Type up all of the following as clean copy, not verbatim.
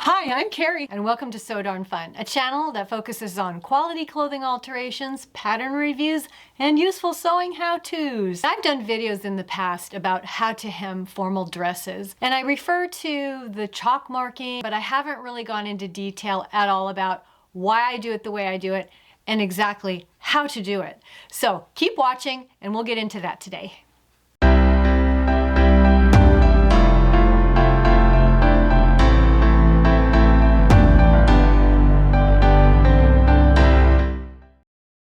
Hi, I'm Carrie, and welcome to So Darn Fun, a channel that focuses on quality clothing alterations, pattern reviews, and useful sewing how-tos. I've done videos in the past about how to hem formal dresses, and I refer to the chalk marking, but I haven't really gone into detail at all about why I do it the way I do it and exactly how to do it. So keep watching, and we'll get into that today.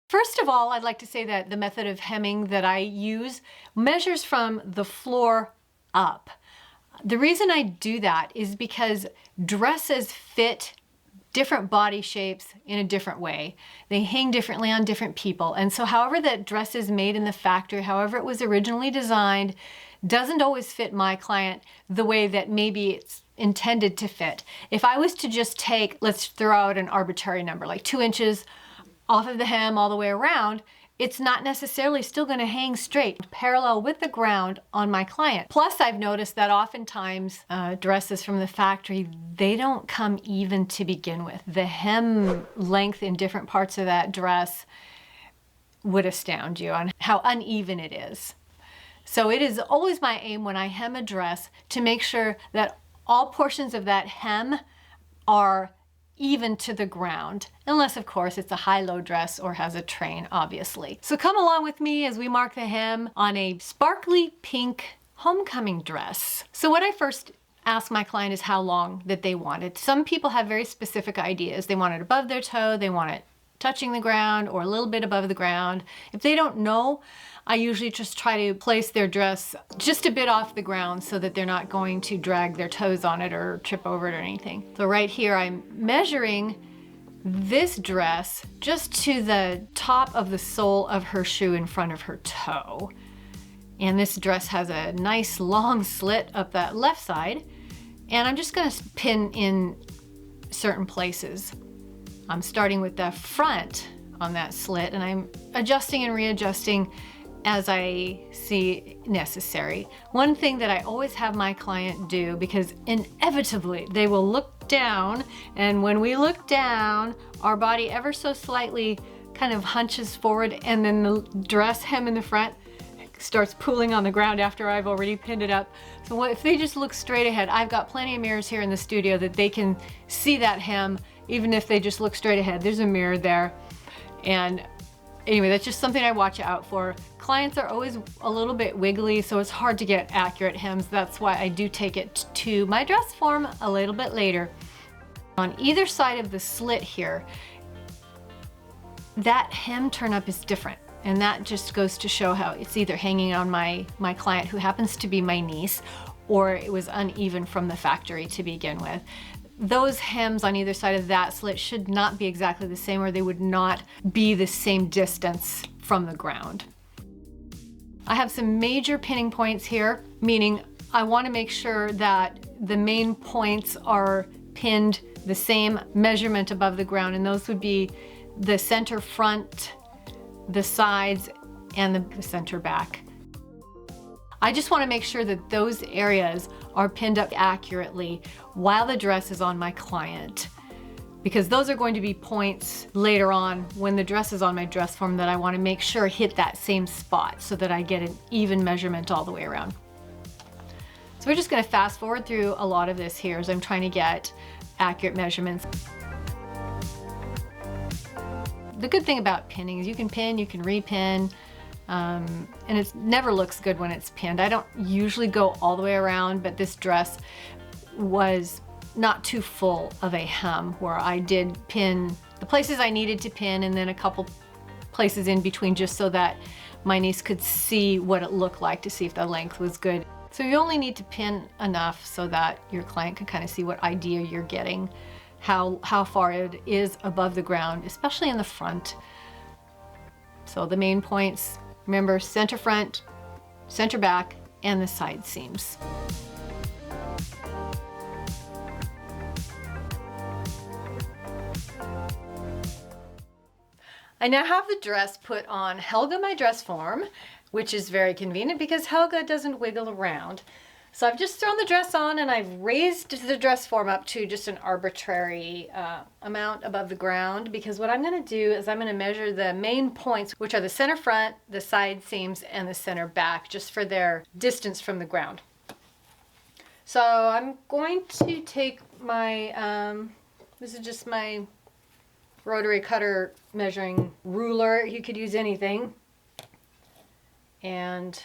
First of all, I'd like to say that the method of hemming that I use measures from the floor up. The reason I do that is because dresses fit different body shapes in a different way. They hang differently on different people. And so however that dress is made in the factory, however it was originally designed, doesn't always fit my client the way that maybe it's intended to fit. If I was to just take, let's throw out an arbitrary number, like 2 inches off of the hem all the way around, it's not necessarily still going to hang straight, parallel with the ground on my client. Plus, I've noticed that oftentimes dresses from the factory, they don't come even to begin with. The hem length in different parts of that dress would astound you on how uneven it is. So it is always my aim when I hem a dress to make sure that all portions of that hem are even to the ground, unless of course it's a high-low dress or has a train, obviously. So come along with me as we mark the hem on a sparkly pink homecoming dress. So what I first ask my client is how long that they want it. Some people have very specific ideas. They want it above their toe, they want it touching the ground or a little bit above the ground. If they don't know, I usually just try to place their dress just a bit off the ground so that they're not going to drag their toes on it or trip over it or anything. So right here, I'm measuring this dress just to the top of the sole of her shoe in front of her toe. And this dress has a nice long slit up that left side. And I'm just gonna pin in certain places. I'm starting with the front on that slit, and I'm adjusting and readjusting as I see necessary. One thing that I always have my client do, because inevitably they will look down, and when we look down, our body ever so slightly kind of hunches forward, and then the dress hem in the front starts pooling on the ground after I've already pinned it up. So if they just look straight ahead, I've got plenty of mirrors here in the studio that they can see that hem, even if they just look straight ahead. There's a mirror there. And anyway, that's just something I watch out for. Clients are always a little bit wiggly, so it's hard to get accurate hems. That's why I do take it to my dress form a little bit later. On either side of the slit here, that hem turn up is different. And that just goes to show how it's either hanging on my client, who happens to be my niece, or it was uneven from the factory to begin with. Those hems on either side of that slit should not be exactly the same, or they would not be the same distance from the ground. I have some major pinning points here, meaning I want to make sure that the main points are pinned the same measurement above the ground, and those would be the center front, the sides, and the center back. I just want to make sure that those areas are pinned up accurately while the dress is on my client, because those are going to be points later on when the dress is on my dress form that I want to make sure hit that same spot so that I get an even measurement all the way around. So we're just going to fast forward through a lot of this here as I'm trying to get accurate measurements. The good thing about pinning is you can pin, you can repin, and it never looks good when it's pinned. I don't usually go all the way around, but this dress was not too full of a hem, where I did pin the places I needed to pin and then a couple places in between, just so that my niece could see what it looked like, to see if the length was good. So you only need to pin enough so that your client can kind of see what idea you're getting, how far it is above the ground, especially in the front. So the main points, remember, center front, center back, and the side seams. I now have the dress put on Helga, my dress form, which is very convenient because Helga doesn't wiggle around. So I've just thrown the dress on and I've raised the dress form up to just an arbitrary amount above the ground, because what I'm going to do is I'm going to measure the main points, which are the center front, the side seams, and the center back, just for their distance from the ground. So I'm going to take my, this is just my rotary cutter measuring ruler. You could use anything. And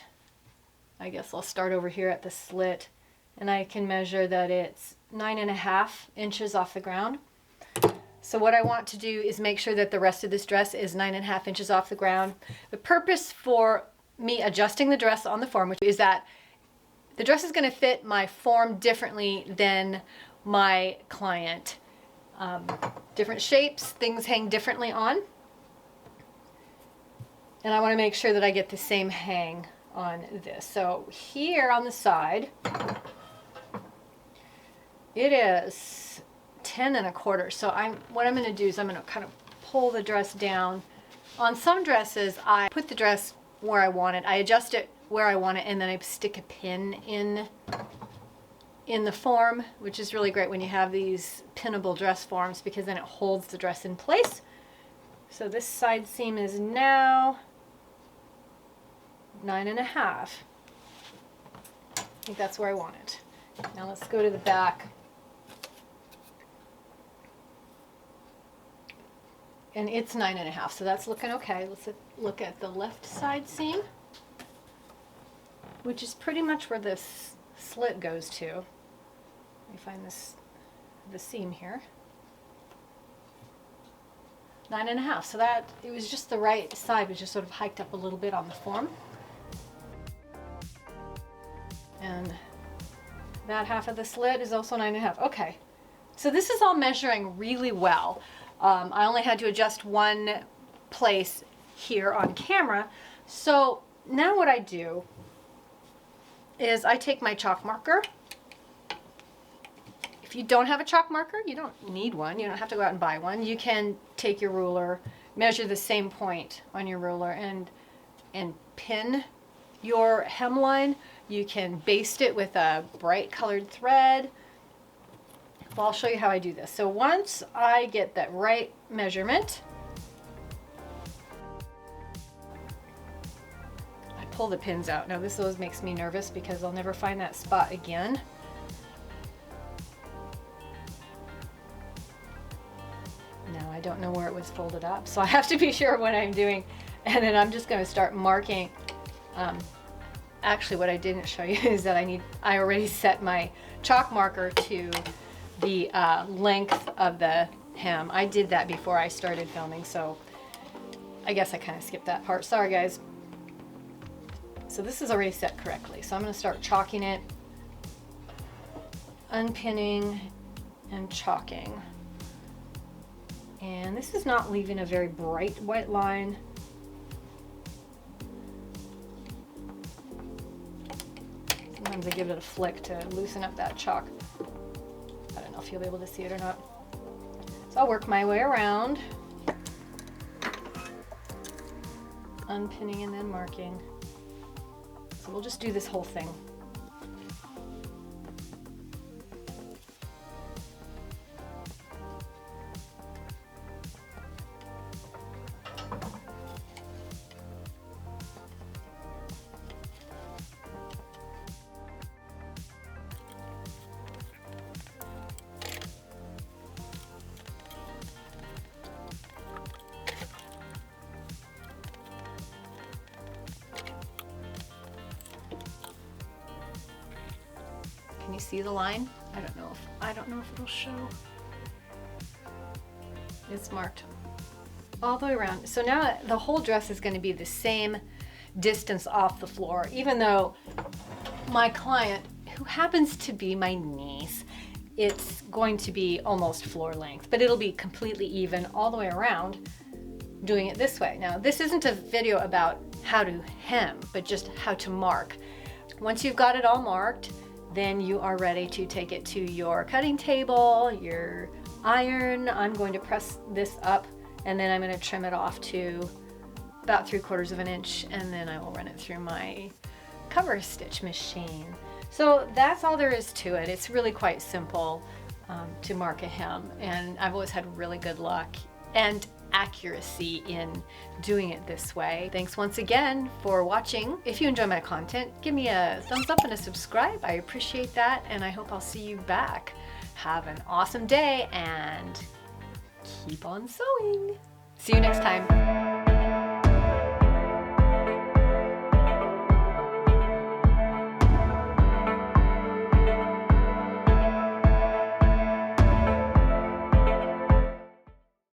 I guess I'll start over here at the slit, and I can measure that it's 9.5 inches off the ground. So what I want to do is make sure that the rest of this dress is 9.5 inches off the ground. The purpose for me adjusting the dress on the form is that the dress is going to fit my form differently than my client. Different shapes, things hang differently on. And I want to make sure that I get the same hang on this. So here on the side, it is 10.25. So what I'm going to do is I'm going to kind of pull the dress down. On some dresses, I put the dress where I want it. I adjust it where I want it, and then I stick a pin in the form, which is really great when you have these pinnable dress forms, because then it holds the dress in place. So this side seam is now 9.5. I think that's where I want it. Now let's go to the back. And it's 9.5, so that's looking okay. Let's look at the left side seam, which is pretty much where this slit goes to. Let me find the seam here. 9.5, so that, it was just the right side, was just sort of hiked up a little bit on the form. And that half of the slit is also 9.5. Okay, so this is all measuring really well. I only had to adjust one place here on camera. So now what I do is I take my chalk marker. If you don't have a chalk marker, you don't need one. You don't have to go out and buy one. You can take your ruler, measure the same point on your ruler, and pin your hemline. You can baste it with a bright colored thread. Well, I'll show you how I do this. So once I get that right measurement, I pull the pins out. Now this always makes me nervous because I'll never find that spot again. Now I don't know where it was folded up, so I have to be sure what I'm doing. And then I'm just going to start marking. Actually, what I didn't show you is that I already set my chalk marker to the length of the hem. I did that before I started filming, so I guess I kind of skipped that part. Sorry, guys. So this is already set correctly. So I'm going to start chalking it, unpinning, and chalking. And this is not leaving a very bright white line. Sometimes I give it a flick to loosen up that chalk. I don't know if you'll be able to see it or not. So I'll work my way around, unpinning and then marking. So we'll just do this whole thing. Can you see the line? I don't know if it'll show. It's marked all the way around. So now the whole dress is going to be the same distance off the floor, even though my client, who happens to be my niece, it's going to be almost floor length, but it'll be completely even all the way around doing it this way. Now, this isn't a video about how to hem, but just how to mark. Once you've got it all marked, then you are ready to take it to your cutting table, your iron. I'm going to press this up, and then I'm going to trim it off to about 3/4 of an inch, and then I will run it through my cover stitch machine. So that's all there is to it. It's really quite simple to mark a hem, and I've always had really good luck and accuracy in doing it this way. Thanks once again for watching. If you enjoy my content, give me a thumbs up and a subscribe. I appreciate that, and I hope I'll see you back. Have an awesome day and keep on sewing. See you next time.